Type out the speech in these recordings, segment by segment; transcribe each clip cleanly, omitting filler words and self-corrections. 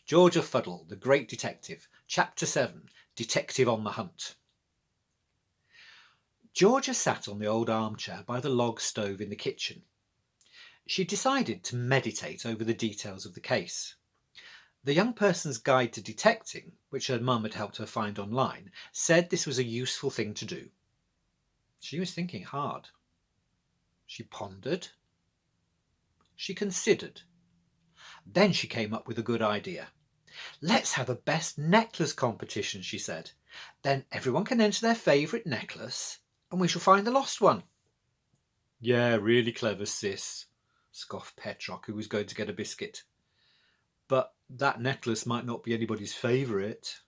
Georgia Fuddle, the Great Detective, Chapter 7, Detective on the Hunt. Georgia sat on the old armchair by the log stove in the kitchen. She decided to meditate over the details of the case. The Young Person's Guide to Detecting, which her mum had helped her find online, said this was a useful thing to do. She was thinking hard. She pondered. She considered. Then she came up with a good idea. "Let's have a best necklace competition," she said. "Then everyone can enter their favourite necklace and we shall find the lost one." "Yeah, really clever, sis," scoffed Petrock, who was going to get a biscuit. "But that necklace might not be anybody's favourite."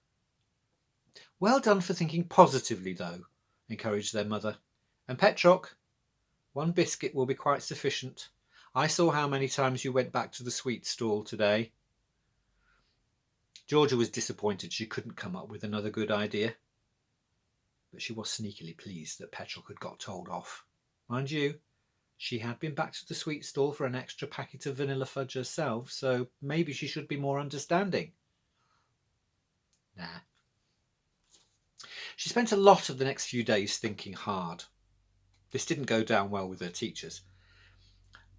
"Well done for thinking positively, though," encouraged their mother. "And Petrock, one biscuit will be quite sufficient. I saw how many times you went back to the sweet stall today." Georgia was disappointed she couldn't come up with another good idea. But she was sneakily pleased that Petrock had got told off. Mind you, she had been back to the sweet stall for an extra packet of vanilla fudge herself, so maybe she should be more understanding. Nah. She spent a lot of the next few days thinking hard. This didn't go down well with her teachers.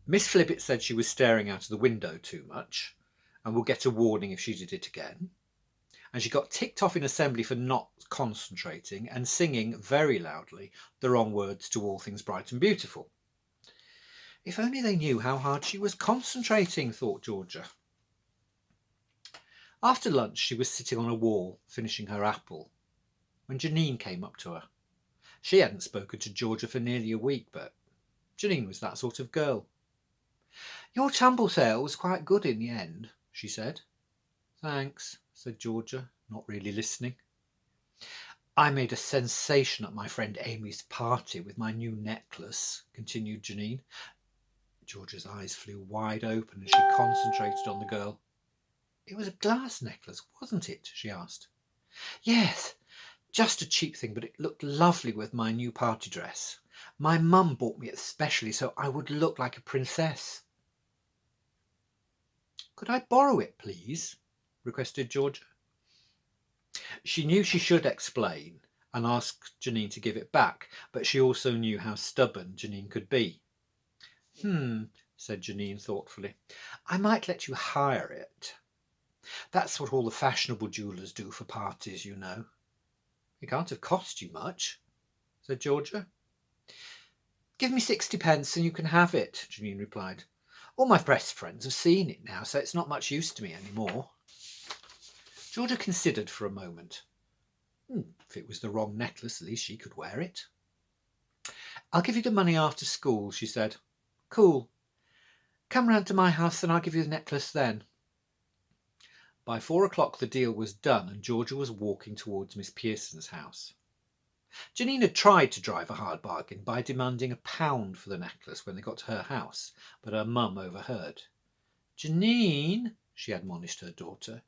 Miss Flibbit said she was staring out of the window too much and would get a warning if she did it again. And she got ticked off in assembly for not concentrating and singing very loudly the wrong words to All Things Bright and Beautiful. If only they knew how hard she was concentrating, thought Georgia. After lunch she was sitting on a wall finishing her apple when Janine came up to her. She hadn't spoken to Georgia for nearly a week, but Janine was that sort of girl. "Your tumble sale was quite good in the end," she said. "Thanks," said Georgia, not really listening. "I made a sensation at my friend Amy's party with my new necklace," continued Janine. Georgia's eyes flew wide open and she concentrated on the girl. "It was a glass necklace, wasn't it?" she asked. "Yes, just a cheap thing, but it looked lovely with my new party dress. My mum bought me it specially so I would look like a princess." "Could I borrow it, please?" requested Georgia. She knew she should explain and ask Janine to give it back, but she also knew how stubborn Janine could be. Said Janine thoughtfully. "I might let you hire it. That's what all the fashionable jewellers do for parties, you know." "It can't have cost you much," said Georgia. "Give me 60p and you can have it," Janine replied. "All my best friends have seen it now, so it's not much use to me anymore." Georgia considered for a moment. If it was the wrong necklace, at least she could wear it. "I'll give you the money after school," she said. "Cool. Come round to my house and I'll give you the necklace then." By 4 o'clock the deal was done and Georgia was walking towards Miss Pearson's house. Janine had tried to drive a hard bargain by demanding £1 for the necklace when they got to her house, but her mum overheard. "Janine," she admonished her daughter,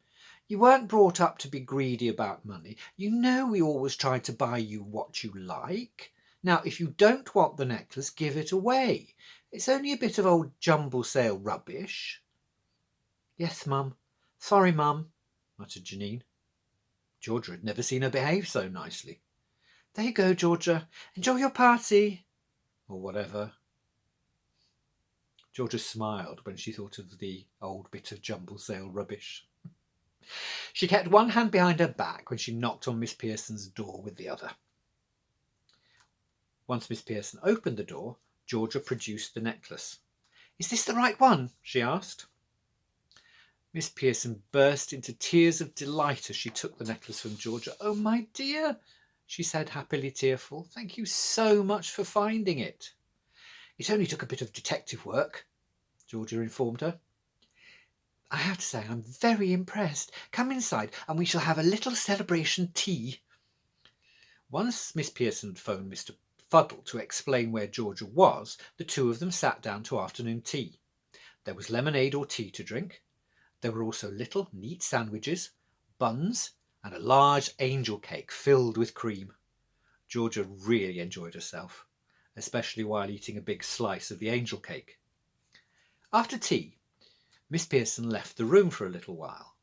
"you weren't brought up to be greedy about money. You know we always try to buy you what you like. Now, if you don't want the necklace, give it away. It's only a bit of old jumble sale rubbish." "Yes, mum. Sorry, mum," muttered Janine. Georgia had never seen her behave so nicely. "There you go, Georgia. Enjoy your party," or whatever. Georgia smiled when she thought of the old bit of jumble sale rubbish. She kept one hand behind her back when she knocked on Miss Pearson's door with the other. Once Miss Pearson opened the door, Georgia produced the necklace. "Is this the right one?" she asked. Miss Pearson burst into tears of delight as she took the necklace from Georgia. "Oh, my dear," she said, happily tearful. "Thank you so much for finding it." "It only took a bit of detective work," Georgia informed her. "I have to say I'm very impressed. Come inside and we shall have a little celebration tea." Once Miss Pearson phoned Mr. Fuddle to explain where Georgia was, the two of them sat down to afternoon tea. There was lemonade or tea to drink. There were also little, neat sandwiches, buns, and a large angel cake filled with cream. Georgia really enjoyed herself, especially while eating a big slice of the angel cake. After tea, Miss Pearson left the room for a little while.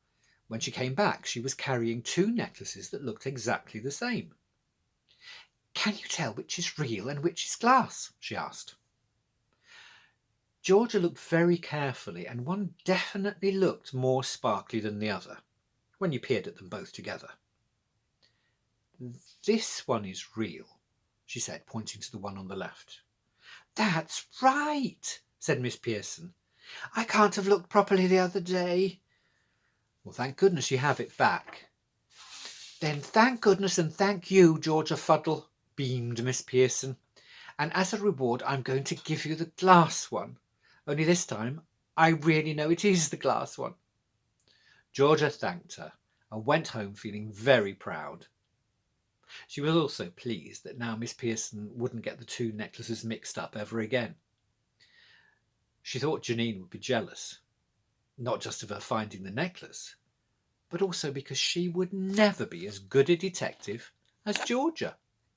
When she came back, she was carrying 2 necklaces that looked exactly the same. "Can you tell which is real and which is glass?" she asked. Georgia looked very carefully, and one definitely looked more sparkly than the other when you peered at them both together. "This one is real," she said, pointing to the one on the left. "That's right," said Miss Pearson. "I can't have looked properly the other day." "Well, thank goodness you have it back." "Then thank goodness and thank you, Georgia Fuddle," beamed Miss Pearson. "And as a reward I'm going to give you the glass one. Only this time I really know it is the glass one." Georgia thanked her and went home feeling very proud. She was also pleased that now Miss Pearson wouldn't get the 2 necklaces mixed up ever again. She thought Janine would be jealous, not just of her finding the necklace, but also because she would never be as good a detective as Georgia.